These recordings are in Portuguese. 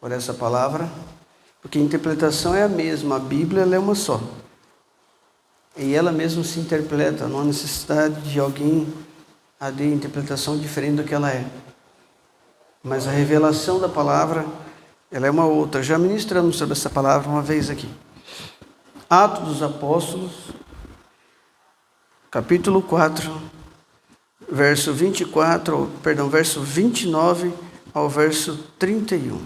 por essa palavra, porque a interpretação é a mesma, a Bíblia ela é uma só. E ela mesma se interpreta, não há necessidade de alguém a de interpretação diferente do que ela é. Mas a revelação da palavra, ela é uma outra. Já ministramos sobre essa palavra uma vez aqui. Atos dos Apóstolos, capítulo 4, verso 29 ao verso 31.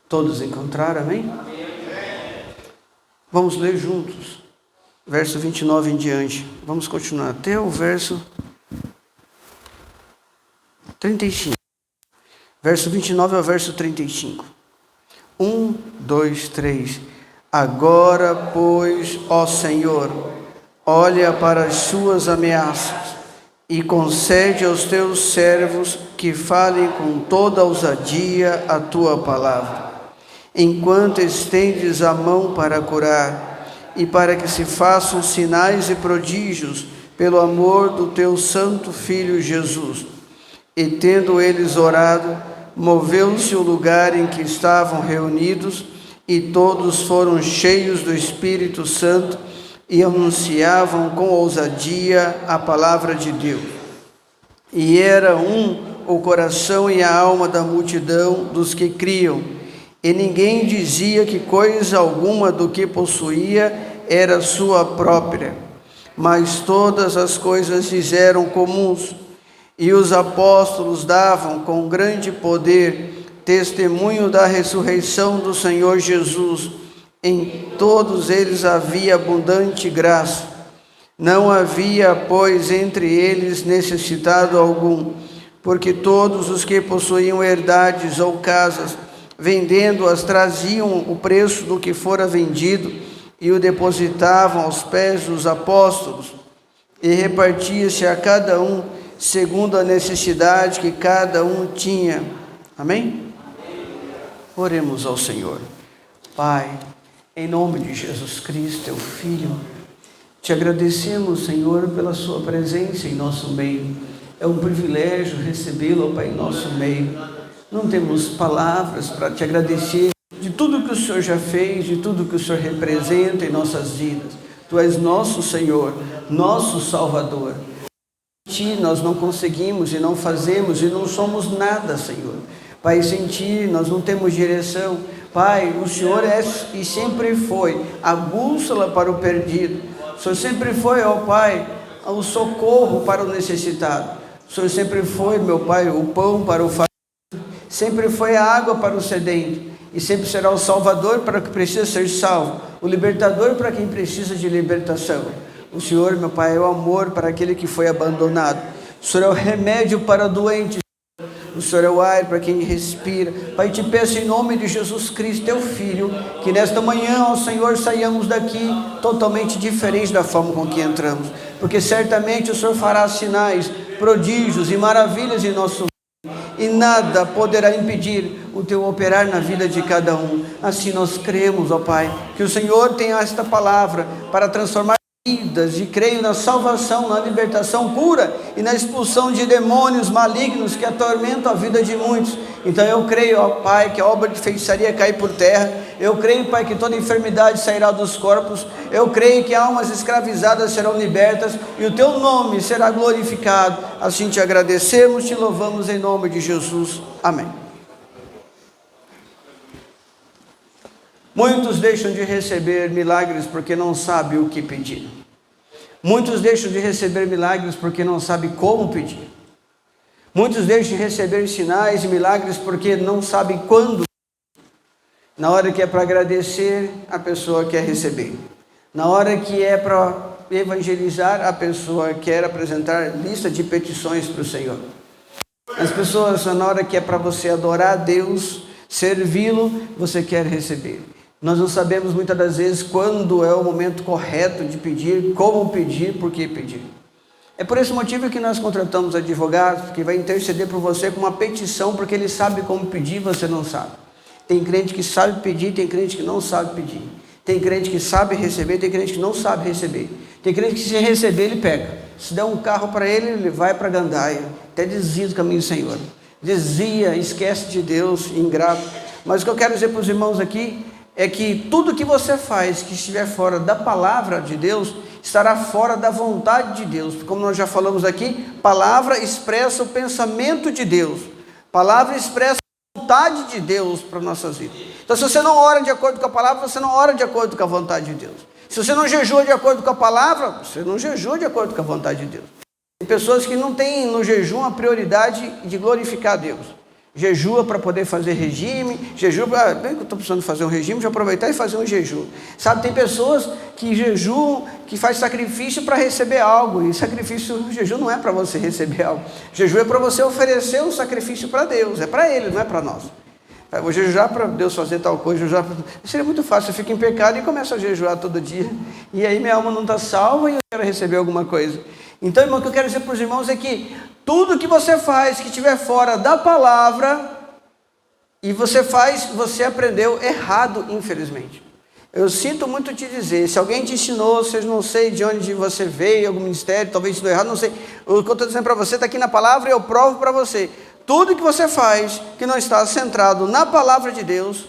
Todos encontraram, amém? Vamos ler juntos, verso 29 em diante. Vamos continuar até o verso 35. Verso 29 ao verso 35. 1, 2, 3. Agora, pois, ó Senhor, olha para as suas ameaças e concede aos teus servos que falem com toda ousadia a tua palavra, enquanto estendes a mão para curar, e para que se façam sinais e prodígios pelo amor do teu santo Filho Jesus. E tendo eles orado, moveu-se o lugar em que estavam reunidos, e todos foram cheios do Espírito Santo e anunciavam com ousadia a palavra de Deus. E era o coração e a alma da multidão dos que criam, e ninguém dizia que coisa alguma do que possuía era sua própria, mas todas as coisas lhes eram comuns. E os apóstolos davam com grande poder testemunho da ressurreição do Senhor Jesus. Em todos eles havia abundante graça. Não havia, pois, entre eles necessitado algum, porque todos os que possuíam herdades ou casas, vendendo-as, traziam o preço do que fora vendido e o depositavam aos pés dos apóstolos, e repartia-se a cada um segundo a necessidade que cada um tinha. Amém? Oremos ao Senhor. Pai, em nome de Jesus Cristo, teu Filho, te agradecemos, Senhor, pela sua presença em nosso meio. É um privilégio recebê-lo, Pai, em nosso meio. Não temos palavras para te agradecer de tudo que o Senhor já fez, de tudo que o Senhor representa em nossas vidas. Tu és nosso Senhor, nosso Salvador. Sem ti nós não conseguimos e não fazemos e não somos nada, Senhor. Pai, sem ti nós não temos direção. Pai, o Senhor é e sempre foi a bússola para o perdido. O Senhor sempre foi, ó Pai, o socorro para o necessitado. O Senhor sempre foi, meu Pai, o pão para o faminto. Sempre foi a água para o sedento, e sempre será o Salvador para quem precisa ser salvo, o libertador para quem precisa de libertação. O Senhor, meu Pai, é o amor para aquele que foi abandonado. O Senhor é o remédio para o doente. O Senhor é o ar para quem respira. Pai, te peço em nome de Jesus Cristo, teu Filho, que nesta manhã, ó Senhor, saiamos daqui totalmente diferente da forma com que entramos, porque certamente o Senhor fará sinais, prodígios e maravilhas em nosso meio, e nada poderá impedir o teu operar na vida de cada um. Assim nós cremos, ó Pai, que o Senhor tem esta palavra para transformar vidas, e creio na salvação, na libertação, cura e na expulsão de demônios malignos que atormentam a vida de muitos. Então eu creio, ó Pai, que a obra de feitiçaria cai por terra. Eu creio, Pai, que toda enfermidade sairá dos corpos. Eu creio que almas escravizadas serão libertas e o teu nome será glorificado. Assim te agradecemos, te louvamos em nome de Jesus. Amém. Muitos deixam de receber milagres porque não sabem o que pedir. Muitos deixam de receber milagres porque não sabem como pedir. Muitos deixam de receber sinais e milagres porque não sabem quando. Na hora que é para agradecer, a pessoa quer receber. Na hora que é para evangelizar, a pessoa quer apresentar lista de petições para o Senhor. As pessoas, na hora que é para você adorar a Deus, servi-lo, você quer receber. Nós não sabemos muitas das vezes quando é o momento correto de pedir, como pedir, por que pedir. É por esse motivo que nós contratamos advogados, que vai interceder por você com uma petição, porque ele sabe como pedir, você não sabe. Tem crente que sabe pedir, tem crente que não sabe pedir. Tem crente que sabe receber, tem crente que não sabe receber. Tem crente que se receber, ele pega. Se der um carro para ele, ele vai para a gandaia. Até desvia do caminho do Senhor. Desvia, esquece de Deus, ingrato. Mas o que eu quero dizer para os irmãos aqui é que tudo que você faz que estiver fora da palavra de Deus, estará fora da vontade de Deus. Como nós já falamos aqui, palavra expressa o pensamento de Deus. Palavra expressa a vontade de Deus para nossas vidas. Então, se você não ora de acordo com a palavra, você não ora de acordo com a vontade de Deus. Se você não jejua de acordo com a palavra, você não jejua de acordo com a vontade de Deus. Tem pessoas que não têm no jejum a prioridade de glorificar a Deus. Jejua para poder fazer regime, jejua para, bem que eu estou precisando fazer um regime, já aproveitar e fazer um jejum. Sabe, tem pessoas que jejuam, que faz sacrifício para receber algo, e sacrifício, o jejum não é para você receber algo. Jejum é para você oferecer um sacrifício para Deus, é para Ele, não é para nós. Eu vou jejuar para Deus fazer tal coisa, jejuar pra... Seria muito fácil, eu fico em pecado e começo a jejuar todo dia, e aí minha alma não está salva e eu quero receber alguma coisa. Então, irmão, o que eu quero dizer para os irmãos é que tudo que você faz que estiver fora da palavra, e você faz, você aprendeu errado, infelizmente. Eu sinto muito te dizer, se alguém te ensinou, seja não sei de onde você veio, algum ministério, talvez ensinou errado, não sei. O que eu estou dizendo para você está aqui na palavra e eu provo para você. Tudo que você faz que não está centrado na palavra de Deus,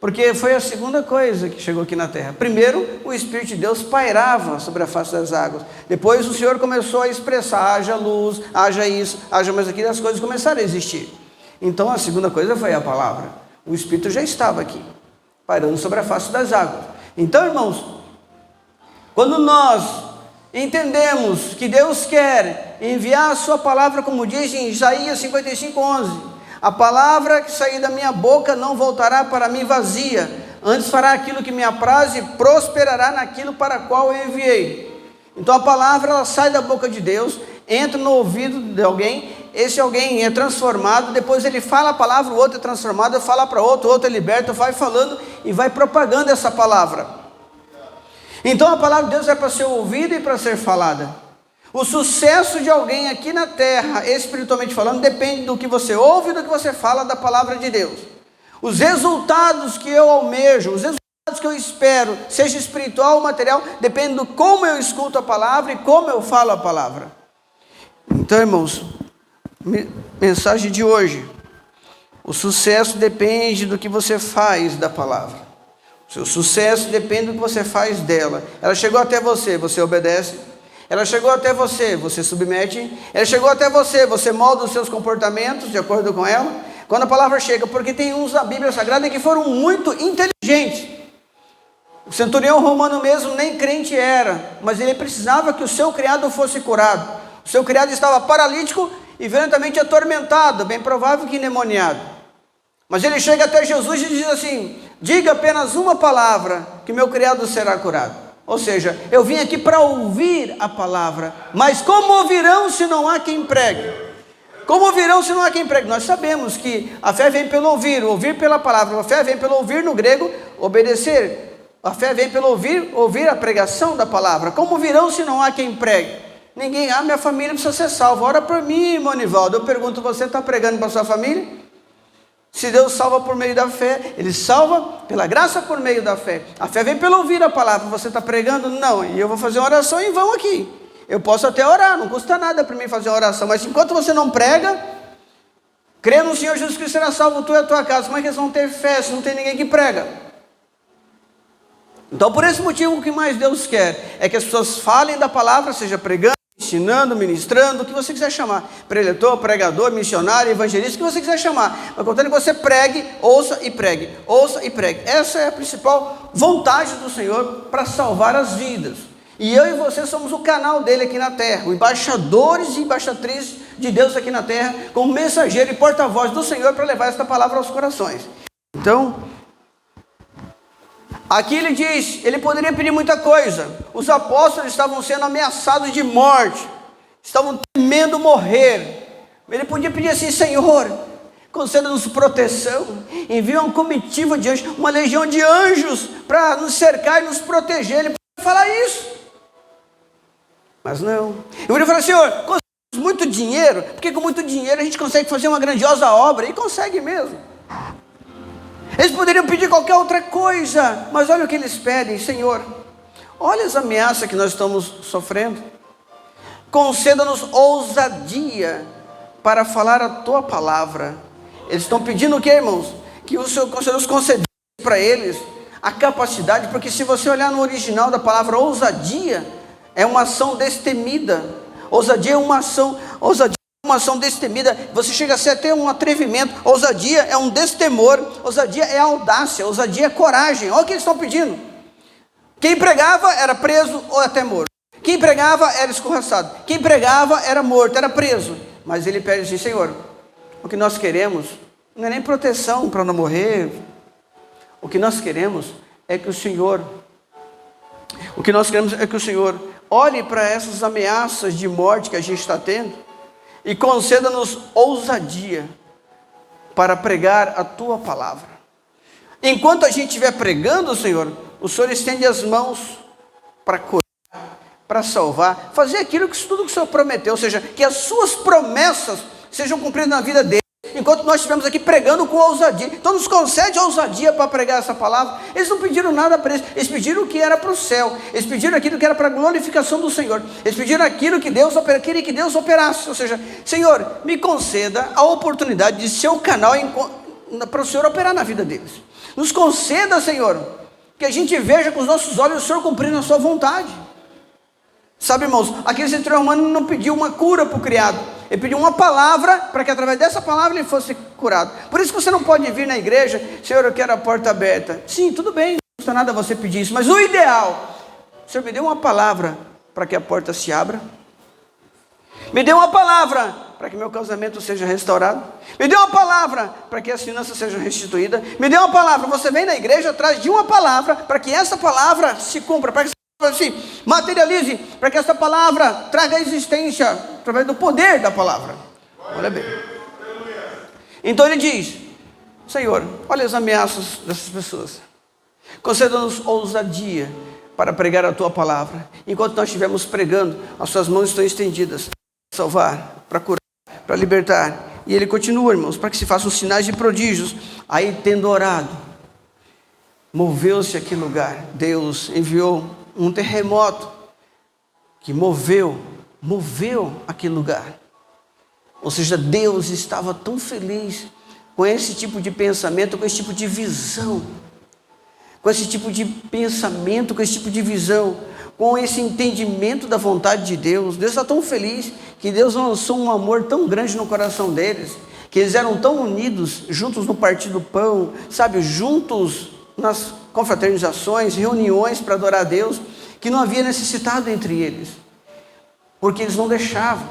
porque foi a segunda coisa que chegou aqui na terra. Primeiro, o Espírito de Deus pairava sobre a face das águas. Depois o Senhor começou a expressar, haja luz, haja isso, haja mais aquilo, e as coisas começaram a existir. Então a segunda coisa foi a palavra. O Espírito já estava aqui, pairando sobre a face das águas. Então, irmãos, quando nós entendemos que Deus quer enviar a sua palavra, como diz em Isaías 55:11, a palavra que sair da minha boca não voltará para mim vazia, antes fará aquilo que me apraz e prosperará naquilo para qual eu enviei. Então a palavra, ela sai da boca de Deus, entra no ouvido de alguém, esse alguém é transformado, depois ele fala a palavra, o outro é transformado, fala para outro, o outro é liberto, vai falando e vai propagando essa palavra. Então a palavra de Deus é para ser ouvida e para ser falada. O sucesso de alguém aqui na terra, espiritualmente falando, depende do que você ouve e do que você fala da palavra de Deus. Os resultados que eu almejo, os resultados que eu espero, seja espiritual ou material, depende do como eu escuto a palavra e como eu falo a palavra. Então, irmãos, mensagem de hoje: o sucesso depende do que você faz da palavra. O seu sucesso depende do que você faz dela. Ela chegou até você, você obedece. Ela chegou até você, você submete. Ela chegou até você, você molda os seus comportamentos de acordo com ela. Quando a palavra chega, porque tem uns da Bíblia Sagrada que foram muito inteligentes. O centurião romano mesmo nem crente era, mas ele precisava que o seu criado fosse curado. O seu criado estava paralítico e violentamente atormentado, bem provável que endemoniado. Mas ele chega até Jesus e diz assim: diga apenas uma palavra que meu criado será curado. Ou seja, eu vim aqui para ouvir a palavra, mas como ouvirão se não há quem pregue? Como ouvirão se não há quem pregue? Nós sabemos que a fé vem pelo ouvir, ouvir pela palavra. A fé vem pelo ouvir, no grego, obedecer. A fé vem pelo ouvir, ouvir a pregação da palavra. Como ouvirão se não há quem pregue? Ninguém, minha família precisa ser salva. Ora por mim, irmão Nivaldo. Eu pergunto, você está pregando para sua família? Se Deus salva por meio da fé, Ele salva pela graça por meio da fé. A fé vem pelo ouvir a palavra. Você está pregando? Não. E eu vou fazer uma oração em vão aqui. Eu posso até orar, não custa nada para mim fazer uma oração. Mas enquanto você não prega, crê no Senhor Jesus Cristo, será salvo tu e a tua casa. Como é que eles vão ter fé se não tem ninguém que prega? Então, por esse motivo, o que mais Deus quer é que as pessoas falem da palavra, seja pregando, ensinando, ministrando, o que você quiser chamar, preletor, pregador, missionário, evangelista, o que você quiser chamar, mas contando que você pregue, ouça e pregue, ouça e pregue. Essa é a principal vontade do Senhor para salvar as vidas, e eu e você somos o canal dele aqui na terra, os embaixadores e embaixatrizes de Deus aqui na terra, como mensageiro e porta-voz do Senhor para levar esta palavra aos corações. Então, aqui ele diz, ele poderia pedir muita coisa. Os apóstolos estavam sendo ameaçados de morte, estavam temendo morrer. Ele podia pedir assim: Senhor, conceda-nos proteção, envia uma comitiva de anjos, uma legião de anjos para nos cercar e nos proteger. Ele podia falar isso, mas não. Eu podia falar: Senhor, conceda-nos muito dinheiro, porque com muito dinheiro a gente consegue fazer uma grandiosa obra, e consegue mesmo. Eles poderiam pedir qualquer outra coisa, mas olha o que eles pedem: Senhor, olha as ameaças que nós estamos sofrendo. Conceda-nos ousadia para falar a tua palavra. Eles estão pedindo o que, irmãos? Que o Senhor nos concedesse para eles a capacidade, porque se você olhar no original da palavra ousadia, é uma ação destemida. Ousadia é uma ação destemida. Você chega a ser até um atrevimento. Ousadia é um destemor. Ousadia é audácia. Ousadia é coragem. Olha o que eles estão pedindo. Quem pregava era preso ou até morto. Quem pregava era escorraçado. Quem pregava era morto, era preso. Mas ele pede assim: Senhor, o que nós queremos não é nem proteção para não morrer. O que nós queremos é que o Senhor olhe para essas ameaças de morte que a gente está tendo e conceda-nos ousadia para pregar a tua palavra. Enquanto a gente estiver pregando, Senhor, o Senhor estende as mãos para curar, para salvar, fazer aquilo que tudo que o Senhor prometeu, ou seja, que as suas promessas sejam cumpridas na vida dele, enquanto nós estivermos aqui pregando com ousadia. Então nos concede ousadia para pregar essa palavra. Eles não pediram nada para eles, eles pediram o que era para o céu, eles pediram aquilo que era para a glorificação do Senhor, eles pediram aquilo que Deus queria que Deus operasse, ou seja, Senhor, me conceda a oportunidade de ser o canal para o Senhor operar na vida deles. Nos conceda, Senhor, que a gente veja com os nossos olhos o Senhor cumprindo a sua vontade. Sabe, irmãos, aquele centurião romano não pediu uma cura para o criado, ele pediu uma palavra para que através dessa palavra ele fosse curado. Por isso que você não pode vir na igreja: Senhor, eu quero a porta aberta. Sim, tudo bem, não custa nada você pedir isso, mas o ideal: Senhor, me dê uma palavra para que a porta se abra, me dê uma palavra para que meu casamento seja restaurado, me dê uma palavra para que as finanças sejam restituídas, me dê uma palavra. Você vem na igreja atrás de uma palavra para que essa palavra se cumpra, para que se materialize, para que essa palavra traga existência através do poder da palavra. Olha bem. Então ele diz: Senhor, olha as ameaças dessas pessoas, conceda-nos ousadia para pregar a tua palavra. Enquanto nós estivermos pregando, as suas mãos estão estendidas para salvar, para curar, para libertar. E ele continua, irmãos, para que se façam sinais de prodígios. Aí, tendo orado, moveu-se aquele lugar. Deus enviou um terremoto que moveu aquele lugar. Ou seja, Deus estava tão feliz com esse tipo de pensamento, com esse tipo de visão, com esse tipo de pensamento, com esse tipo de visão, com esse entendimento da vontade de Deus. Deus está tão feliz que Deus lançou um amor tão grande no coração deles, que eles eram tão unidos, juntos no partir do pão, sabe, juntos nas confraternizações, reuniões para adorar a Deus, que não havia necessitado entre eles, porque eles não deixavam.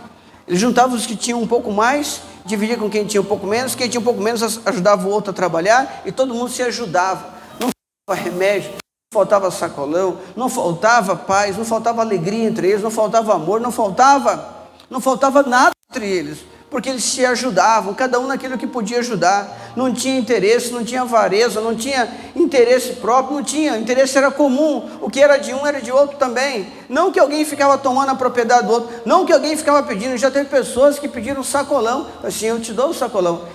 Eles juntavam os que tinham um pouco mais, dividia com quem tinha um pouco menos, quem tinha um pouco menos ajudava o outro a trabalhar, e todo mundo se ajudava. Não faltava remédio, não faltava sacolão, não faltava paz, não faltava alegria entre eles, não faltava amor, não faltava nada entre eles, porque eles se ajudavam, cada um naquilo que podia ajudar. Não tinha interesse, não tinha avareza, não tinha interesse próprio, não tinha, o interesse era comum, o que era de um era de outro também. Não que alguém ficava tomando a propriedade do outro, não que alguém ficava pedindo. Já teve pessoas que pediram sacolão, assim: eu te dou o sacolão,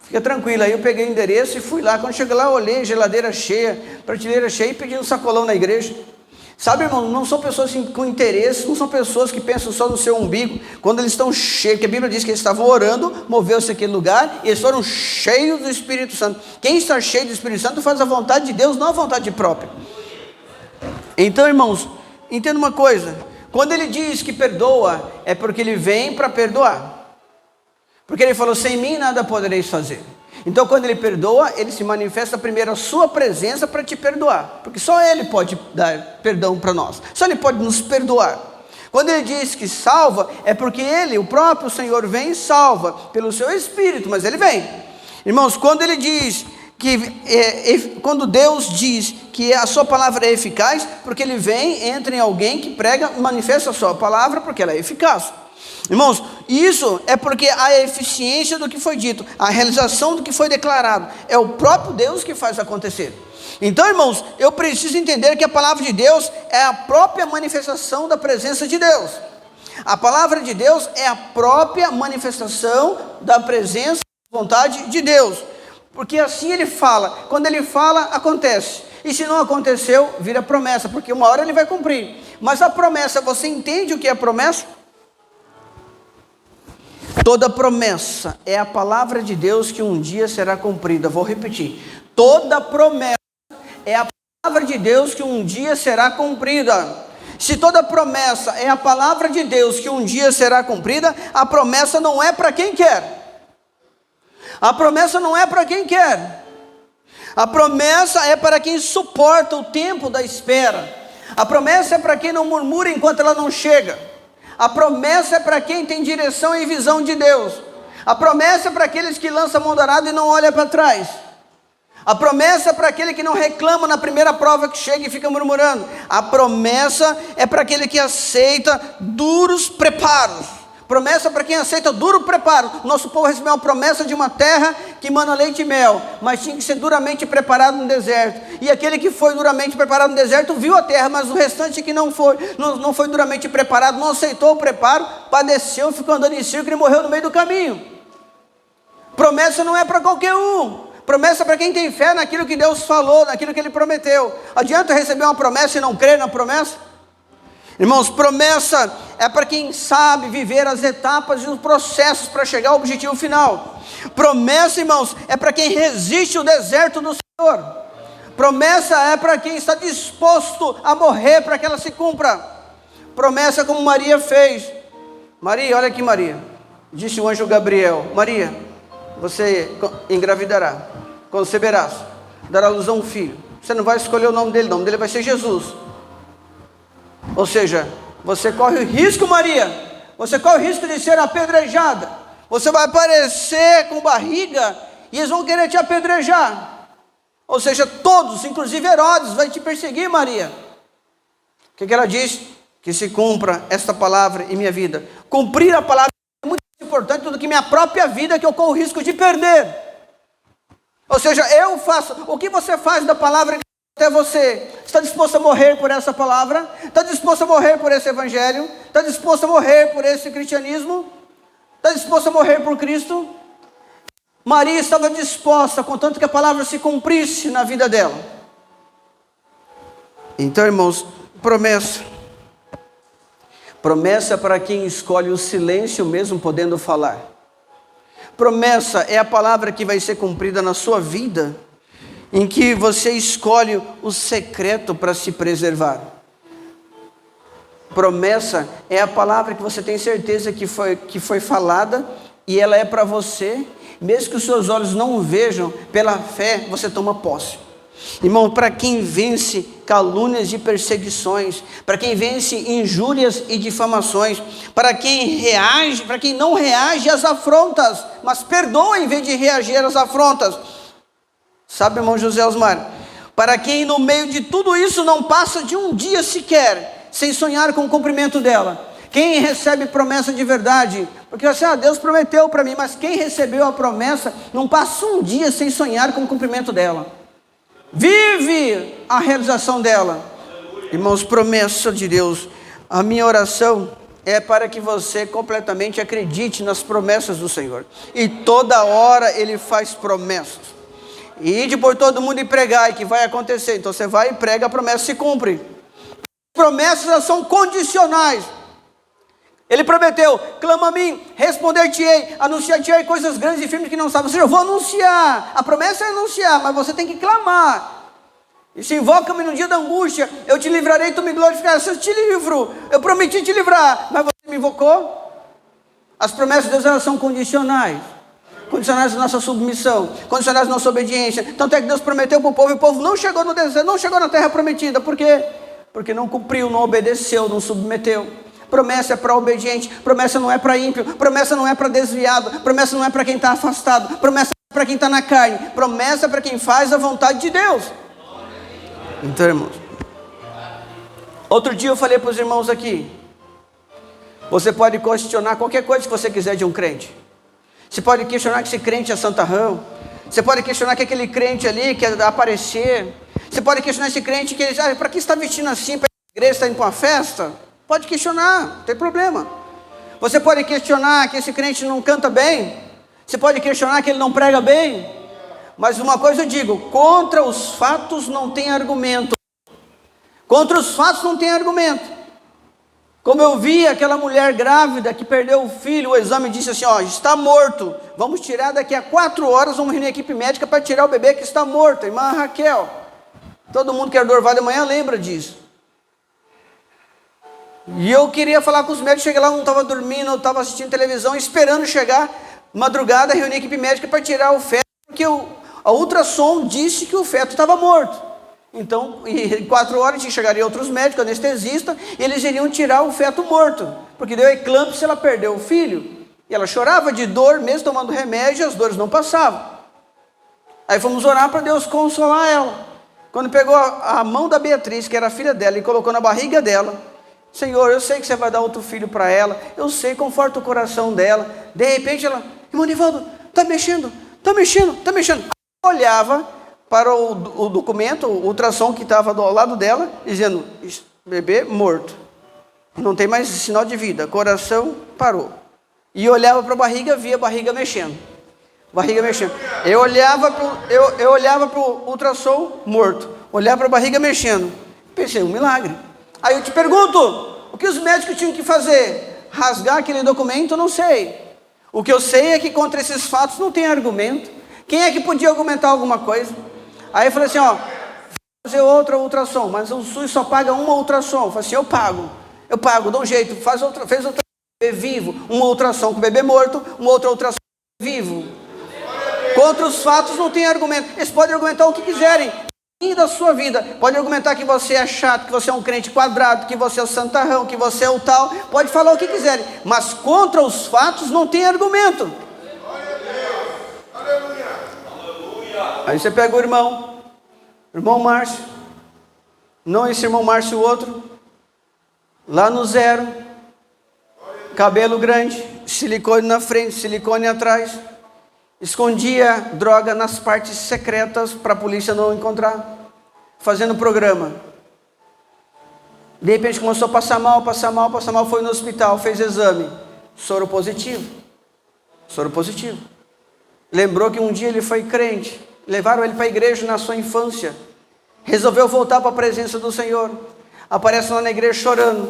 fica tranquilo. Aí eu peguei o endereço e fui lá. Quando cheguei lá, eu olhei, geladeira cheia, prateleira cheia, e pedi um sacolão na igreja. Sabe, irmão, não são pessoas com interesse, não são pessoas que pensam só no seu umbigo. Quando eles estão cheios, que a Bíblia diz que eles estavam orando, moveu-se aquele lugar, e eles foram cheios do Espírito Santo. Quem está cheio do Espírito Santo faz a vontade de Deus, não a vontade própria. Então, irmãos, entenda uma coisa: quando ele diz que perdoa, é porque ele vem para perdoar, porque ele falou: sem mim nada podereis fazer. Então, quando ele perdoa, ele se manifesta primeiro a sua presença para te perdoar, porque só ele pode dar perdão para nós, só ele pode nos perdoar. Quando ele diz que salva, é porque ele, o próprio Senhor, vem e salva pelo seu Espírito, mas ele vem. Irmãos, quando ele diz que, quando Deus diz que a sua palavra é eficaz, porque ele vem, entra em alguém que prega, manifesta a sua palavra, porque ela é eficaz. Irmãos, isso é porque a eficiência do que foi dito, a realização do que foi declarado, é o próprio Deus que faz acontecer. Então, irmãos, eu preciso entender que a palavra de Deus é a própria manifestação da presença de Deus. A palavra de Deus é a própria manifestação da presença e vontade de Deus, porque assim ele fala. Quando ele fala, acontece. E se não aconteceu, vira promessa, porque uma hora ele vai cumprir. Mas a promessa, você entende o que é promessa? Toda promessa é a palavra de Deus que um dia será cumprida. Vou repetir. Toda promessa é a palavra de Deus que um dia será cumprida. Se toda promessa é a palavra de Deus que um dia será cumprida, a promessa não é para quem quer. A promessa não é para quem quer. A promessa é para quem suporta o tempo da espera. A promessa é para quem não murmura enquanto ela não chega. A promessa é para quem tem direção e visão de Deus. A promessa é para aqueles que lançam a mão da arada e não olham para trás. A promessa é para aquele que não reclama na primeira prova que chega e fica murmurando. A promessa é para aquele que aceita duros preparos. Promessa para quem aceita duro preparo. Nosso povo recebeu uma promessa de uma terra que mana leite e mel, mas tinha que ser duramente preparado no deserto. E aquele que foi duramente preparado no deserto viu a terra, mas o restante que não foi duramente preparado, não aceitou o preparo, padeceu, ficou andando em círculo e morreu no meio do caminho. Promessa não é para qualquer um. Promessa para quem tem fé naquilo que Deus falou, naquilo que Ele prometeu. Adianta receber uma promessa e não crer na promessa? Irmãos, promessa é para quem sabe viver as etapas e os processos para chegar ao objetivo final. Promessa, irmãos, é para quem resiste o deserto do Senhor. Promessa é para quem está disposto a morrer para que ela se cumpra. Promessa como Maria fez. Maria, olha aqui Maria, disse o anjo Gabriel: Maria, você engravidará, conceberás, dará luz a um filho. Você não vai escolher o nome dele vai ser Jesus. Ou seja, você corre o risco, Maria, você corre o risco de ser apedrejada. Você vai aparecer com barriga e eles vão querer te apedrejar. Ou seja, todos, inclusive Herodes, vai te perseguir, Maria. O que ela diz? Que se cumpra esta palavra em minha vida. Cumprir a palavra é muito mais importante do que minha própria vida, que eu corro o risco de perder. Ou seja, eu faço, o que você faz da palavra até você? Está disposto a morrer por essa palavra? Está disposto a morrer por esse evangelho? Está disposto a morrer por esse cristianismo? Está disposto a morrer por Cristo? Maria estava disposta, contanto que a palavra se cumprisse na vida dela. Então, irmãos, promessa. Promessa para quem escolhe o silêncio mesmo podendo falar. Promessa é a palavra que vai ser cumprida na sua vida, em que você escolhe o secreto para se preservar. Promessa é a palavra que você tem certeza que foi falada, e ela é para você, mesmo que os seus olhos não vejam, pela fé você toma posse. Irmão, para quem vence calúnias e perseguições, para quem vence injúrias e difamações, para quem não reage às afrontas, mas perdoa em vez de reagir às afrontas. Sabe, irmão José Osmar, para quem no meio de tudo isso não passa de um dia sequer sem sonhar com o cumprimento dela. Quem recebe promessa de verdade, porque assim, Deus prometeu para mim, mas quem recebeu a promessa não passa um dia sem sonhar com o cumprimento dela. Vive a realização dela. Irmãos, promessa de Deus. A minha oração é para que você completamente acredite nas promessas do Senhor. E toda hora Ele faz promessas. E ide por todo mundo e pregar, e que vai acontecer. Então você vai e prega, a promessa se cumpre. Promessas, elas são condicionais. Ele prometeu: clama a mim, responder-te-ei, anunciar-te-ei coisas grandes e firmes que não sabes. Ou seja, eu vou anunciar. A promessa é anunciar, mas você tem que clamar. E se invoca-me no dia da angústia, eu te livrarei e tu me glorificarás. Eu te livro, eu prometi te livrar, mas você me invocou? As promessas de Deus, elas são condicionais. Condicionais à nossa submissão, condicionais à nossa obediência. Tanto é que Deus prometeu para o povo, e o povo não chegou no deserto, não chegou na terra prometida. Por quê? Porque não cumpriu, não obedeceu, não submeteu. Promessa é para obediente, promessa não é para ímpio, promessa não é para desviado, promessa não é para quem está afastado, promessa é para quem está na carne, promessa é para quem faz a vontade de Deus. Então, irmãos, outro dia eu falei para os irmãos aqui, você pode questionar qualquer coisa que você quiser de um crente. Você pode questionar que esse crente é santarrão, você pode questionar que aquele crente ali quer aparecer, você pode questionar esse crente que ele, para que está vestindo assim, para a igreja está indo para uma festa? Pode questionar, não tem problema. Você pode questionar que esse crente não canta bem. Você pode questionar que ele não prega bem. Mas uma coisa eu digo, contra os fatos não tem argumento. Contra os fatos não tem argumento. Como eu vi aquela mulher grávida que perdeu o filho, o exame disse assim, ó, está morto. Vamos tirar daqui a 4 horas, vamos reunir a equipe médica para tirar o bebê que está morto. Irmã Raquel, todo mundo que era do Orvalho de manhã lembra disso. E eu queria falar com os médicos, cheguei lá, não estava dormindo, eu estava assistindo televisão, esperando chegar madrugada, reunir a equipe médica para tirar o feto, porque a ultrassom disse que o feto estava morto. Então, em 4 horas chegariam outros médicos, anestesistas, e eles iriam tirar o feto morto, porque deu eclâmpsia, ela perdeu o filho, e ela chorava de dor, mesmo tomando remédio, as dores não passavam. Aí fomos orar para Deus consolar ela. Quando pegou a mão da Beatriz, que era a filha dela, e colocou na barriga dela, Senhor, eu sei que você vai dar outro filho para ela, eu sei, conforta o coração dela. De repente ela, irmão Nivaldo, está mexendo. Olhava para o documento, o ultrassom que estava ao lado dela, dizendo, bebê morto, não tem mais sinal de vida, coração parou. E olhava para a barriga, via a barriga mexendo. Eu olhava para o ultrassom morto, olhava para a barriga mexendo. Pensei, um milagre. Aí eu te pergunto, o que os médicos tinham que fazer? Rasgar aquele documento? Não sei. O que eu sei é que contra esses fatos não tem argumento. Quem é que podia argumentar alguma coisa? Aí eu falei assim, ó, fazer outra ultrassom, mas o SUS só paga uma ultrassom. Eu falei assim, eu pago, dá um jeito, fez outra bebê vivo, uma ultrassom com o bebê morto, uma outra ultrassom vivo. Contra os fatos não tem argumento. Eles podem argumentar o que quiserem. Da sua vida, pode argumentar que você é chato, que você é um crente quadrado, que você é o santarrão, que você é o tal, pode falar o que quiserem, mas contra os fatos não tem argumento. Aí você pega o irmão Márcio, não esse irmão Márcio, o outro, lá no 0, cabelo grande, silicone na frente, silicone atrás, escondia droga nas partes secretas para a polícia não encontrar, fazendo programa. De repente começou a passar mal, foi no hospital, fez exame, soro positivo. Lembrou que um dia ele foi crente, levaram ele para a igreja na sua infância, resolveu voltar para a presença do Senhor, aparece lá na igreja chorando,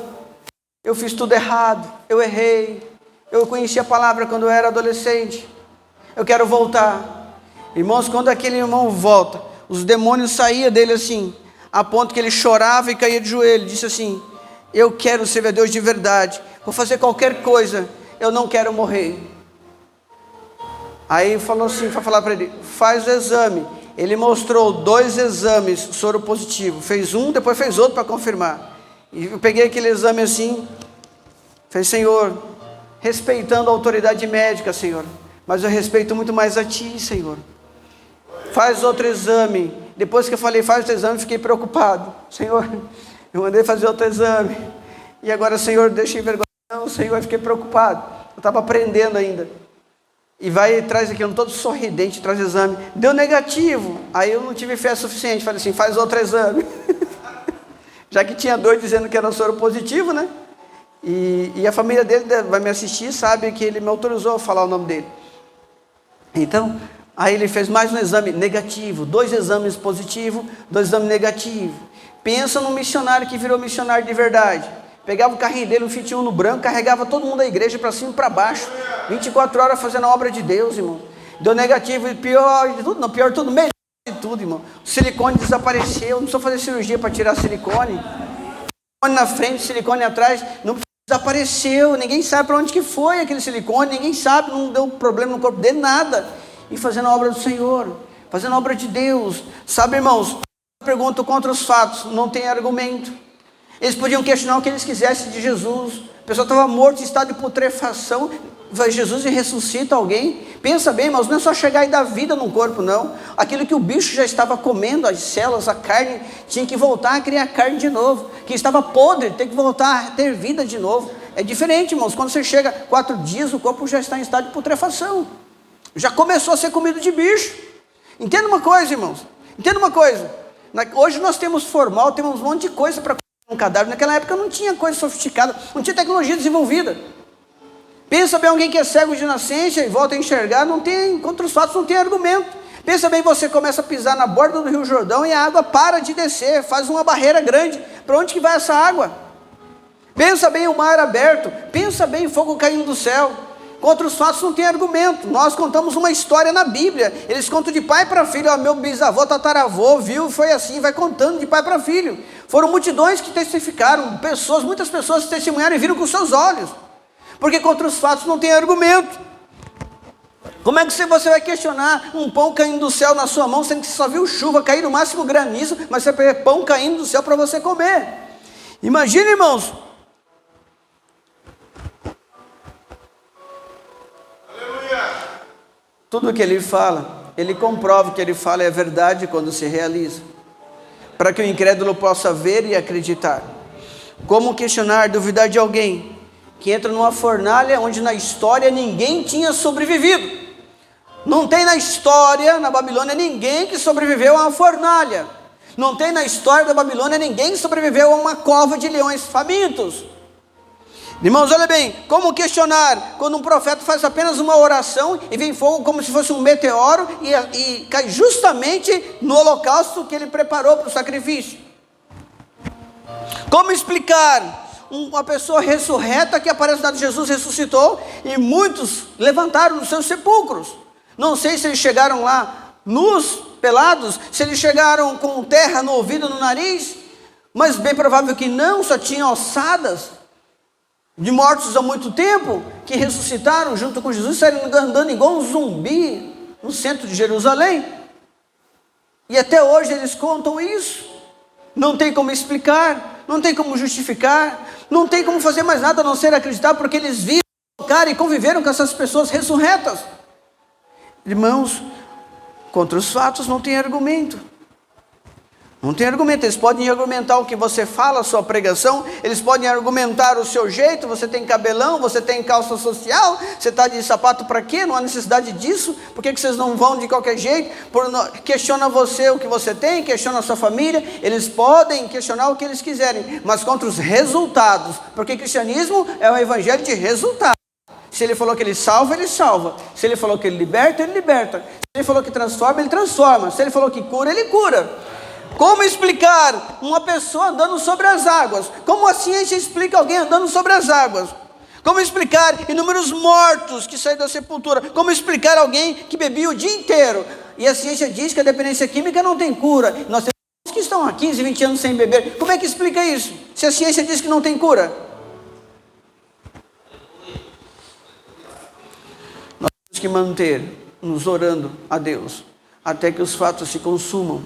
eu fiz tudo errado, eu errei, eu conheci a palavra quando eu era adolescente, eu quero voltar. Irmãos, quando aquele irmão volta, os demônios saíam dele assim, a ponto que ele chorava e caía de joelho, disse assim, eu quero servir a Deus de verdade, vou fazer qualquer coisa, eu não quero morrer. Aí falou assim, foi falar para ele, faz o exame. Ele mostrou 2 exames, soro positivo, fez um, depois fez outro para confirmar. E eu peguei aquele exame assim, falei, Senhor, respeitando a autoridade médica, Senhor, mas eu respeito muito mais a Ti, Senhor. Faz outro exame. Depois que eu falei, faz outro exame, fiquei preocupado. Senhor, eu mandei fazer outro exame. E agora, Senhor, deixa envergonhar. Não, Senhor, eu fiquei preocupado. Eu estava aprendendo ainda. E vai, traz aqui, todo sorridente, traz exame. Deu negativo. Aí eu não tive fé suficiente. Falei assim, faz outro exame. Já que tinha 2 dizendo que era soro positivo, né? E a família dele vai me assistir, sabe que ele me autorizou a falar o nome dele. Então, aí ele fez mais um exame negativo, 2 exames positivos, 2 exames negativos. Pensa num missionário que virou missionário de verdade. Pegava o carrinho dele, um Fiat Uno branco, carregava todo mundo da igreja para cima e para baixo, 24 horas fazendo a obra de Deus, irmão. Deu negativo, e pior de tudo, não, pior de tudo, melhor de tudo, irmão. O silicone desapareceu, não precisou fazer cirurgia para tirar silicone. Silicone na frente, silicone atrás, não desapareceu, ninguém sabe para onde que foi aquele silicone, ninguém sabe, não deu problema no corpo dele, nada. E fazendo a obra do Senhor, fazendo a obra de Deus. Sabe, irmãos, pergunto contra os fatos, não tem argumento. Eles podiam questionar o que eles quisessem de Jesus. A pessoa estava morta em estado de putrefação, vai Jesus e ressuscita alguém. Pensa bem, irmãos, não é só chegar e dar vida num corpo, não. Aquilo que o bicho já estava comendo, as células, a carne, tinha que voltar a criar carne de novo. Que estava podre, tem que voltar a ter vida de novo. É diferente, irmãos, quando você chega 4 dias, o corpo já está em estado de putrefação. Já começou a ser comido de bicho. Entenda uma coisa, irmãos. Entenda uma coisa. Hoje nós temos formal, temos um monte de coisa para um cadáver. Naquela época não tinha coisa sofisticada, não tinha tecnologia desenvolvida. Pensa bem, alguém que é cego de nascença e volta a enxergar, não tem, contra os fatos não tem argumento. Pensa bem, você começa a pisar na borda do Rio Jordão e a água para de descer, faz uma barreira grande. Para onde que vai essa água? Pensa bem, o mar aberto. Pensa bem, fogo caindo do céu. Contra os fatos não tem argumento. Nós contamos uma história na Bíblia. Eles contam de pai para filho. Ó, meu bisavô, tataravô, viu, foi assim, vai contando de pai para filho. Foram multidões que testificaram, muitas pessoas testemunharam e viram com seus olhos. Porque contra os fatos não tem argumento. Como é que você vai questionar um pão caindo do céu na sua mão, sendo que você só viu chuva cair, no máximo granizo, mas você vê pão caindo do céu para você comer? Imagina, irmãos. Tudo que ele fala, ele comprova que ele fala é verdade quando se realiza, para que o incrédulo possa ver e acreditar. Como questionar, duvidar de alguém que entra numa fornalha onde na história ninguém tinha sobrevivido? Não tem na história, na Babilônia, ninguém que sobreviveu a uma fornalha. Não tem na história da Babilônia ninguém que sobreviveu a uma cova de leões famintos. Irmãos, olha bem, como questionar quando um profeta faz apenas uma oração e vem fogo como se fosse um meteoro e cai justamente no holocausto que ele preparou para o sacrifício? Como explicar uma pessoa ressurreta que aparece na Jesus ressuscitou e muitos levantaram dos seus sepulcros? Não sei se eles chegaram lá nus, pelados, se eles chegaram com terra no ouvido, no nariz, mas bem provável que não, só tinham ossadas de mortos há muito tempo, que ressuscitaram junto com Jesus, saíram andando igual um zumbi no centro de Jerusalém. E até hoje eles contam isso. Não tem como explicar, não tem como justificar, não tem como fazer mais nada a não ser acreditar, porque eles viram, tocaram e conviveram com essas pessoas ressurretas. Irmãos, contra os fatos não tem argumento. Não tem argumento. Eles podem argumentar o que você fala, a sua pregação, eles podem argumentar o seu jeito, você tem cabelão, você tem calça social, você está de sapato para quê? Não há necessidade disso, por que vocês não vão de qualquer jeito? Questiona você o que você tem, questiona a sua família, eles podem questionar o que eles quiserem, mas contra os resultados, porque cristianismo é um evangelho de resultados. Se ele falou que ele salva, ele salva. Se ele falou que ele liberta, ele liberta. Se ele falou que transforma, ele transforma. Se ele falou que cura, ele cura. Como explicar uma pessoa andando sobre as águas? Como a ciência explica alguém andando sobre as águas? Como explicar inúmeros mortos que saíram da sepultura? Como explicar alguém que bebia o dia inteiro? E a ciência diz que a dependência química não tem cura. Nós temos que estão há 15, 20 anos sem beber. Como é que explica isso? Se a ciência diz que não tem cura? Nós temos que manter-nos orando a Deus até que os fatos se consumam.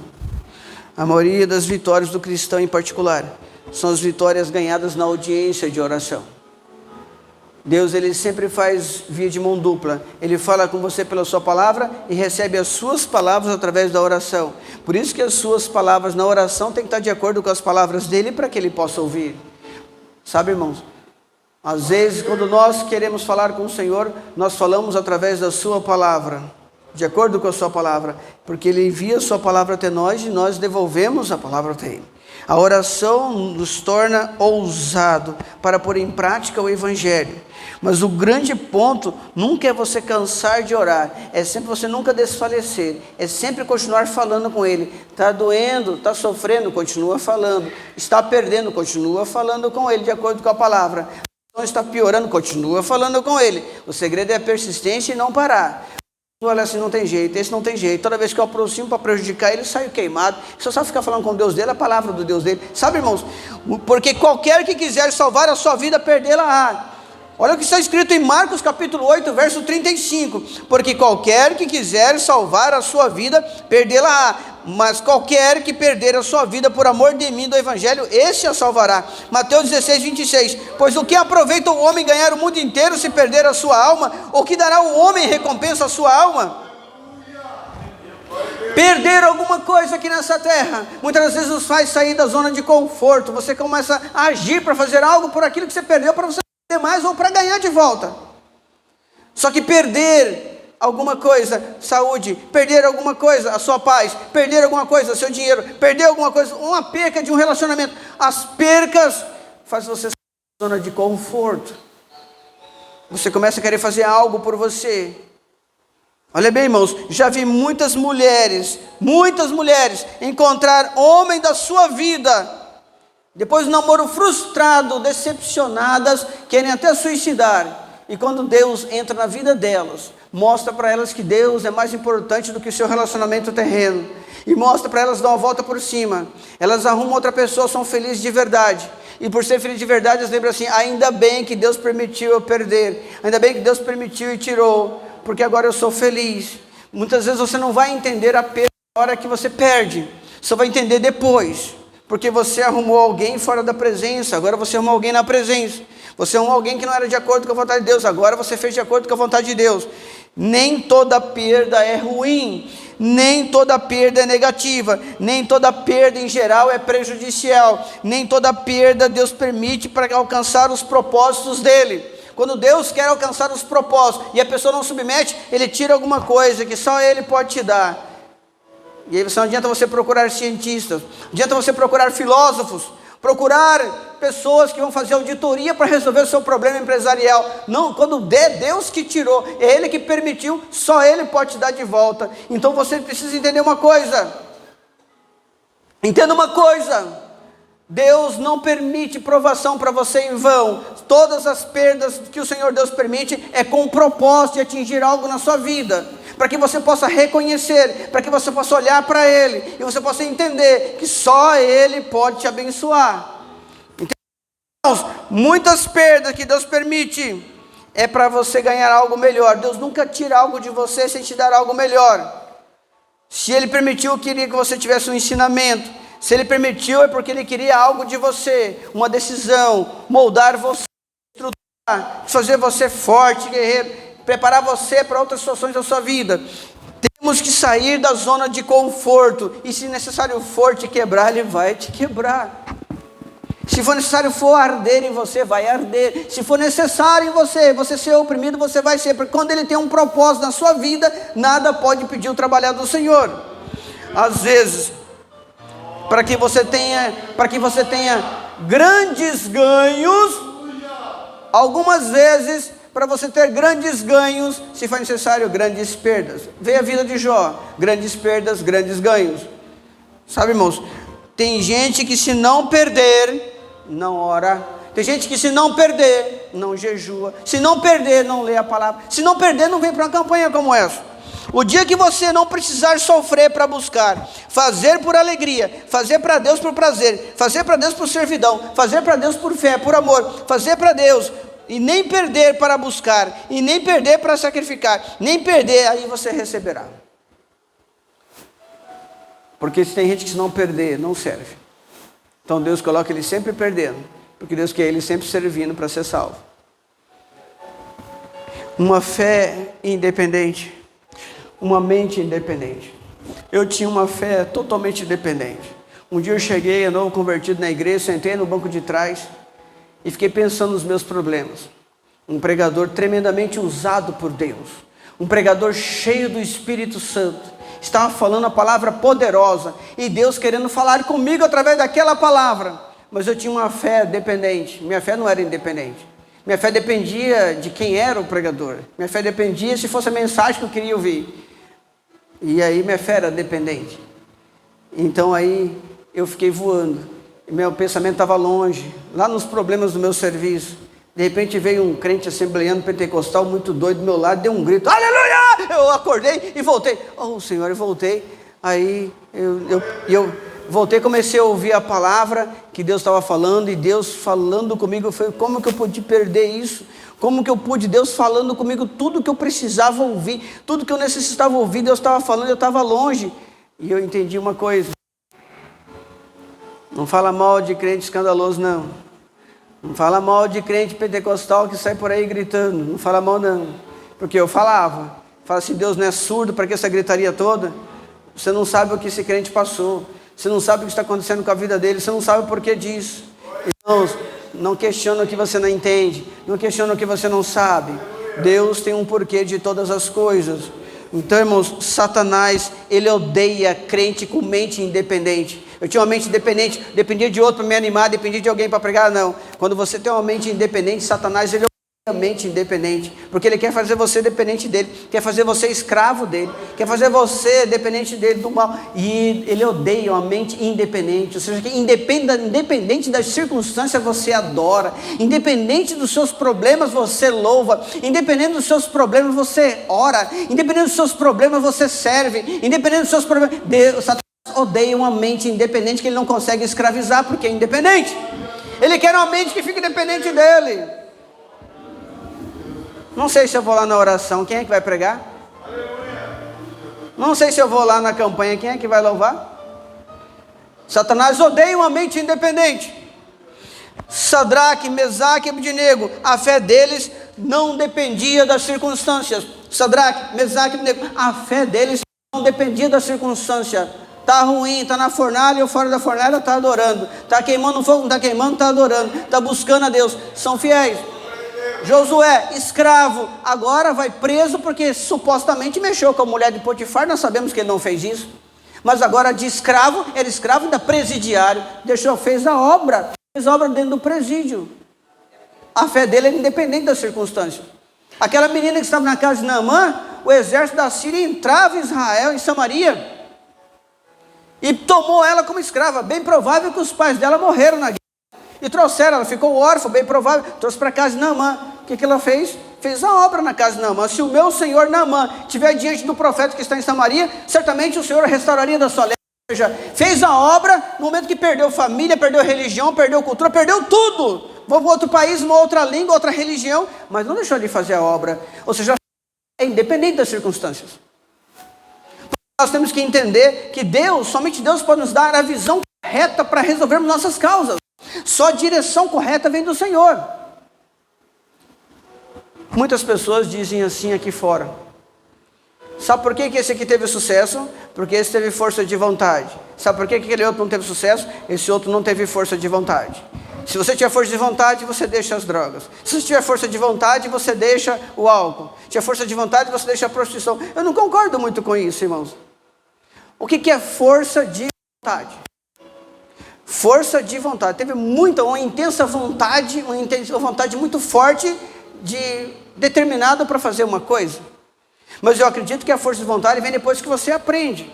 A maioria das vitórias do cristão em particular são as vitórias ganhadas na audiência de oração. Deus, ele sempre faz via de mão dupla. Ele fala com você pela sua palavra e recebe as suas palavras através da oração. Por isso que as suas palavras na oração têm que estar de acordo com as palavras dele para que ele possa ouvir. Sabe, irmãos? Às vezes, quando nós queremos falar com o Senhor, nós falamos através da sua palavra, de acordo com a sua palavra, porque ele envia a sua palavra até nós e nós devolvemos a palavra até ele. A oração nos torna ousado para pôr em prática o evangelho. Mas o grande ponto nunca é você cansar de orar, é sempre você nunca desfalecer, é sempre continuar falando com ele. Está doendo, está sofrendo, continua falando. Está perdendo, continua falando com ele de acordo com a palavra. Está piorando, continua falando com ele. O segredo é a persistência e não parar. Olha assim, não tem jeito, esse não tem jeito. Toda vez que eu aproximo para prejudicar ele, saio queimado. Se eu só ficar falando com Deus dele, a palavra do Deus dele. Sabe, irmãos, porque qualquer que quiser salvar a sua vida, perdê-la-á. Olha o que está escrito em Marcos capítulo 8, verso 35. Porque qualquer que quiser salvar a sua vida, perdê-la-á. Mas qualquer que perder a sua vida por amor de mim, do evangelho, esse a salvará. Mateus 16, 26. Pois o que aproveita o homem ganhar o mundo inteiro se perder a sua alma? Ou que dará o homem em recompensa a sua alma? Perder alguma coisa aqui nessa terra muitas vezes nos faz sair da zona de conforto. Você começa a agir para fazer algo por aquilo que você perdeu, para você perder mais ou para ganhar de volta. Só que perder alguma coisa, saúde, perder alguma coisa, a sua paz, perder alguma coisa, seu dinheiro, perder alguma coisa, uma perca de um relacionamento, as percas fazem você sair da zona de conforto. Você começa a querer fazer algo por você, Olha bem, irmãos, já vi muitas mulheres encontrar homem da sua vida, depois do namoro frustrado, decepcionadas, querem até suicidar. E quando Deus entra na vida delas, mostra para elas que Deus é mais importante do que o seu relacionamento terreno, e mostra para elas dar uma volta por cima, elas arrumam outra pessoa, são felizes de verdade, e por ser feliz de verdade, elas lembram assim: ainda bem que Deus permitiu eu perder, ainda bem que Deus permitiu e tirou, porque agora eu sou feliz. Muitas vezes você não vai entender a perda na hora que você perde, só vai entender depois, porque você arrumou alguém fora da presença, agora você arrumou alguém na presença. Você arrumou alguém que não era de acordo com a vontade de Deus, agora você fez de acordo com a vontade de Deus. Nem toda perda é ruim, nem toda perda é negativa, nem toda perda em geral é prejudicial, nem toda perda Deus permite para alcançar os propósitos dele. Quando Deus quer alcançar os propósitos e a pessoa não submete, ele tira alguma coisa que só ele pode te dar. E aí não adianta você procurar cientistas, não adianta você procurar filósofos, procurar pessoas que vão fazer auditoria para resolver o seu problema empresarial. Não, quando é Deus que tirou, é Ele que permitiu, só Ele pode te dar de volta. Então você precisa entender uma coisa, entenda uma coisa: Deus não permite provação para você em vão. Todas as perdas que o Senhor Deus permite é com o propósito de atingir algo na sua vida, para que você possa reconhecer, para que você possa olhar para Ele, e você possa entender que só Ele pode te abençoar. Então, muitas perdas que Deus permite é para você ganhar algo melhor. Deus nunca tira algo de você sem te dar algo melhor. Se Ele permitiu, queria que você tivesse um ensinamento. Se Ele permitiu, é porque Ele queria algo de você, uma decisão, moldar você, estruturar, fazer você forte, guerreiro, preparar você para outras situações da sua vida. Temos que sair da zona de conforto, e se necessário for te quebrar, Ele vai te quebrar. Se for necessário for arder em você, vai arder. Se for necessário em você ser oprimido, você vai ser, porque quando Ele tem um propósito na sua vida, nada pode impedir o trabalhar do Senhor. Às vezes, para que você tenha grandes ganhos, algumas vezes, para você ter grandes ganhos, se for necessário grandes perdas. Veja a vida de Jó: grandes perdas, grandes ganhos. Sabe, irmãos, tem gente que se não perder, não ora. Tem gente que se não perder, não jejua. Se não perder, não lê a palavra. Se não perder, não vem para uma campanha como essa. O dia que você não precisar sofrer para buscar, fazer por alegria, fazer para Deus por prazer, fazer para Deus por servidão, fazer para Deus por fé, por amor, fazer para Deus, e nem perder para buscar, e nem perder para sacrificar, nem perder, aí você receberá. Porque se tem gente que se não perder, não serve. Então Deus coloca ele sempre perdendo, porque Deus quer ele sempre servindo para ser salvo. Uma fé independente, uma mente independente. Eu tinha uma fé totalmente independente. Um dia eu cheguei, novo convertido na igreja, sentei no banco de trás e fiquei pensando nos meus problemas. Um pregador tremendamente usado por Deus, um pregador cheio do Espírito Santo, estava falando a palavra poderosa, e Deus querendo falar comigo através daquela palavra, mas eu tinha uma fé dependente. Minha fé não era independente, minha fé dependia de quem era o pregador, minha fé dependia se fosse a mensagem que eu queria ouvir, e aí minha fé era dependente. Então aí eu fiquei voando, meu pensamento estava longe, lá nos problemas do meu serviço. De repente veio um crente assembleano pentecostal muito doido do meu lado, deu um grito, aleluia! Eu acordei e voltei. Oh Senhor, eu voltei. Aí eu voltei, comecei a ouvir a palavra que Deus estava falando, e Deus falando comigo. Foi como que eu pude perder isso? Como que eu pude? Deus falando comigo tudo que eu precisava ouvir, tudo que eu necessitava ouvir, Deus estava falando, eu estava longe. E eu entendi uma coisa: não fala mal de crente escandaloso, não. Não fala mal de crente pentecostal que sai por aí gritando. Não fala mal, não. Porque eu falava. Fala assim: Deus não é surdo, para que essa gritaria toda? Você não sabe o que esse crente passou. Você não sabe o que está acontecendo com a vida dele. Você não sabe o porquê disso. Então, não questiona o que você não entende. Não questiona o que você não sabe. Deus tem um porquê de todas as coisas. Então, irmãos, Satanás, ele odeia crente com mente independente. Eu tinha uma mente independente, dependia de outro para me animar, dependia de alguém para pregar. Não, quando você tem uma mente independente, Satanás, ele mente independente, porque ele quer fazer você dependente dele, quer fazer você escravo dele, quer fazer você dependente dele do mal, e ele odeia uma mente independente, ou seja, que independente das circunstâncias você adora, independente dos seus problemas você louva, independente dos seus problemas você ora, independente dos seus problemas você serve, independente dos seus problemas, Satanás odeia uma mente independente que ele não consegue escravizar porque é independente, ele quer uma mente que fique dependente dele. Não sei se eu vou lá na oração, quem é que vai pregar? Não sei se eu vou lá na campanha, quem é que vai louvar? Satanás odeia uma mente independente. Sadraque, Mesaque e Abednego, a fé deles não dependia das circunstâncias. Sadraque, Mesaque e Abednego, a fé deles não dependia da circunstância. Está ruim, está na fornalha ou fora da fornalha, está adorando. Está queimando fogo, não está queimando, está adorando. Está buscando a Deus, são fiéis. Josué, escravo, agora vai preso porque supostamente mexeu com a mulher de Potifar, nós sabemos que ele não fez isso, mas agora de escravo, era escravo ainda presidiário, fez obra dentro do presídio. A fé dele era independente das circunstâncias. Aquela menina que estava na casa de Naamã, o exército da Síria entrava em Israel, em Samaria, e tomou ela como escrava. Bem provável que os pais dela morreram na guerra e trouxeram, ela ficou órfã, bem provável, trouxe para a casa de Naamã. O que ela fez? Fez a obra na casa de Naamã. Se o meu senhor Naamã estiver diante do profeta que está em Samaria, certamente o Senhor restauraria da sua lei. Ou seja, fez a obra no momento que perdeu família, perdeu religião, perdeu cultura, perdeu tudo. Vou para outro país, uma outra língua, outra religião, mas não deixou de fazer a obra. Ou seja, é independente das circunstâncias. Nós temos que entender que somente Deus pode nos dar a visão correta para resolvermos nossas causas. Só a direção correta vem do Senhor. Muitas pessoas dizem assim aqui fora: sabe por que esse aqui teve sucesso? Porque esse teve força de vontade. Sabe por que aquele outro não teve sucesso? Esse outro não teve força de vontade. Se você tiver força de vontade, você deixa as drogas. Se você tiver força de vontade, você deixa o álcool. Se tiver força de vontade, você deixa a prostituição. Eu não concordo muito com isso, irmãos. O que é força de vontade? Força de vontade. Teve uma intensa vontade, uma vontade muito forte, determinada para fazer uma coisa. Mas eu acredito que a força de vontade vem depois que você aprende.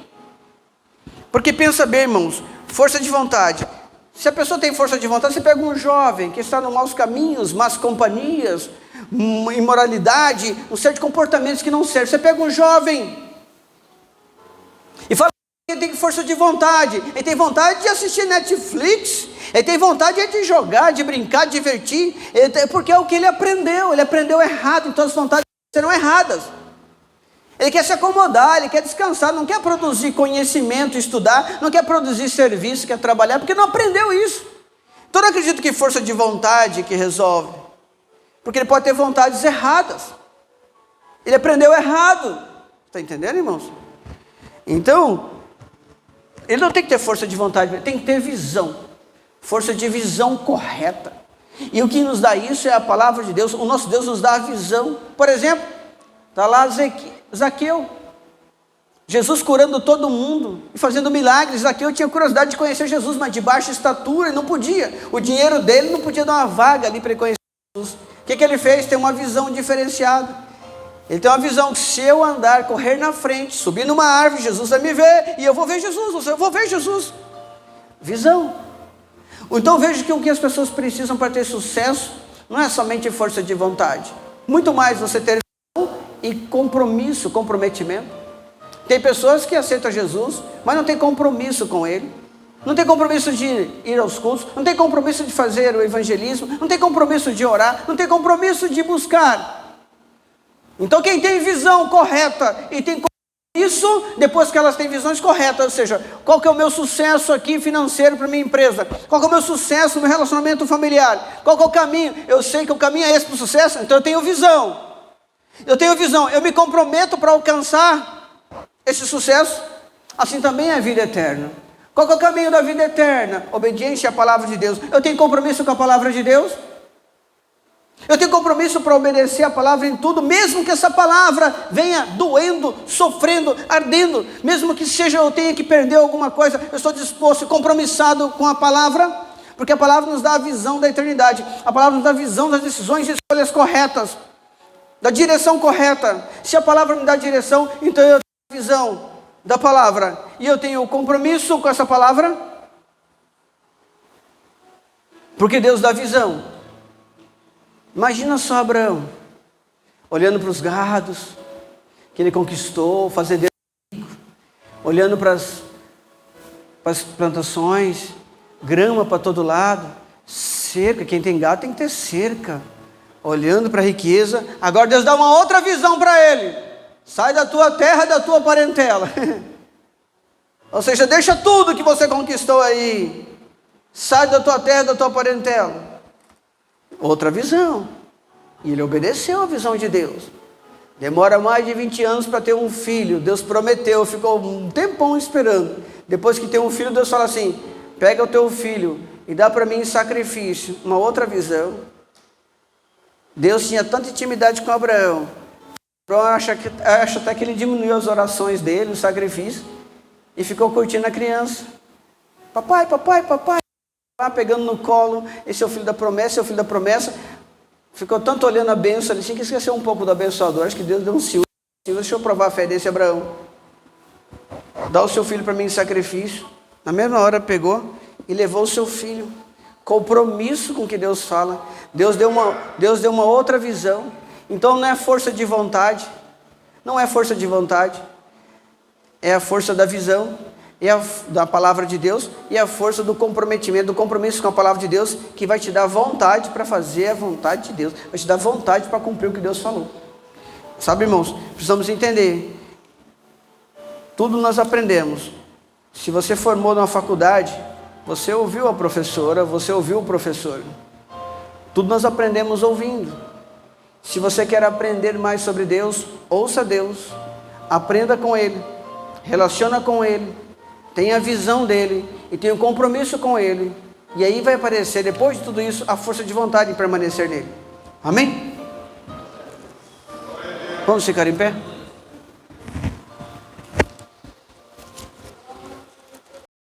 Porque pensa bem, irmãos, força de vontade. Se a pessoa tem força de vontade, você pega um jovem que está nos maus caminhos, más companhias, imoralidade, um certo de comportamentos que não servem. Você pega um jovem e fala que ele tem força de vontade. Ele tem vontade de assistir Netflix, ele tem vontade de jogar, de brincar, de divertir, porque é o que ele aprendeu errado, então as vontades serão erradas. Ele quer se acomodar, ele quer descansar, não quer produzir conhecimento, estudar, não quer produzir serviço, quer trabalhar, porque não aprendeu isso. Então eu não acredito que força de vontade que resolve, porque ele pode ter vontades erradas, ele aprendeu errado, está entendendo, irmãos? Então, ele não tem que ter força de vontade, ele tem que ter visão, força de visão correta, e o que nos dá isso é a palavra de Deus. O nosso Deus nos dá a visão. Por exemplo, está lá Zaqueu, Jesus curando todo mundo e fazendo milagres. Zaqueu tinha curiosidade de conhecer Jesus, mas de baixa estatura, e não podia, o dinheiro dele não podia dar uma vaga ali para ele conhecer Jesus. O que ele fez? Tem uma visão diferenciada. Ele tem uma visão que se eu andar, correr na frente, subir numa árvore, Jesus vai me ver, e eu vou ver Jesus, eu vou ver Jesus. Visão. Então vejo que o que as pessoas precisam para ter sucesso não é somente força de vontade, muito mais você ter e comprometimento. Tem pessoas que aceitam Jesus, mas não tem compromisso com Ele, não tem compromisso de ir aos cultos, não tem compromisso de fazer o evangelismo, não tem compromisso de orar, não tem compromisso de buscar. Então quem tem visão correta e tem compromisso, depois que elas têm visões corretas, ou seja, qual que é o meu sucesso aqui financeiro para minha empresa, qual que é o meu sucesso no meu relacionamento familiar, qual que é o caminho, eu sei que o caminho é esse para o sucesso, então eu tenho visão. Eu me comprometo para alcançar esse sucesso. Assim também é a vida eterna. Qual que é o caminho da vida eterna? Obediência à palavra de Deus. Eu tenho compromisso com a palavra de Deus? Eu tenho compromisso para obedecer a palavra em tudo, mesmo que essa palavra venha doendo, sofrendo, ardendo, mesmo que seja eu tenha que perder alguma coisa, eu estou disposto, compromissado com a palavra? Porque a palavra nos dá a visão da eternidade. A palavra nos dá a visão das decisões e escolhas corretas, da direção correta. Se a palavra me dá direção, então eu tenho a visão da palavra. E eu tenho o compromisso com essa palavra. Porque Deus dá visão. Imagina só Abraão, olhando para os gados que ele conquistou, fazendeiro rico, olhando para as plantações, grama para todo lado, cerca, quem tem gado tem que ter cerca, olhando para a riqueza. Agora Deus dá uma outra visão para ele: sai da tua terra, da tua parentela, ou seja, deixa tudo que você conquistou aí, sai da tua terra, da tua parentela. Outra visão, e ele obedeceu a visão de Deus. Demora mais de 20 anos para ter um filho. Deus prometeu, ficou um tempão esperando. Depois que tem um filho, Deus fala assim: pega o teu filho e dá para mim em sacrifício. Uma outra visão. Deus tinha tanta intimidade com Abraão. Abraão acha até que ele diminuiu as orações dele, o sacrifício, e ficou curtindo a criança. Papai, papai, papai. Lá pegando no colo, esse é o filho da promessa, esse é o filho da promessa. Ficou tanto olhando a bênção, ele tinha que esquecer um pouco do abençoador. Acho que Deus deu um ciúme. Deixa eu provar a fé desse Abraão. Dá o seu filho para mim em sacrifício. Na mesma hora pegou e levou o seu filho. Compromisso com o que Deus fala. Deus deu uma outra visão. Então não é força de vontade. Não é força de vontade. É a força da visão. É da palavra de Deus. E a força do comprometimento, do compromisso com a palavra de Deus, que vai te dar vontade para fazer a vontade de Deus. Vai te dar vontade para cumprir o que Deus falou. Sabe, irmãos, precisamos entender. Tudo nós aprendemos. Se você formou numa faculdade, você ouviu a professora, você ouviu o professor. Tudo nós aprendemos ouvindo. Se você quer aprender mais sobre Deus, ouça Deus. Aprenda com Ele. Relaciona com Ele. Tenha a visão dEle e tenha um compromisso com Ele. E aí vai aparecer, depois de tudo isso, a força de vontade de permanecer nele. Amém? Vamos ficar em pé?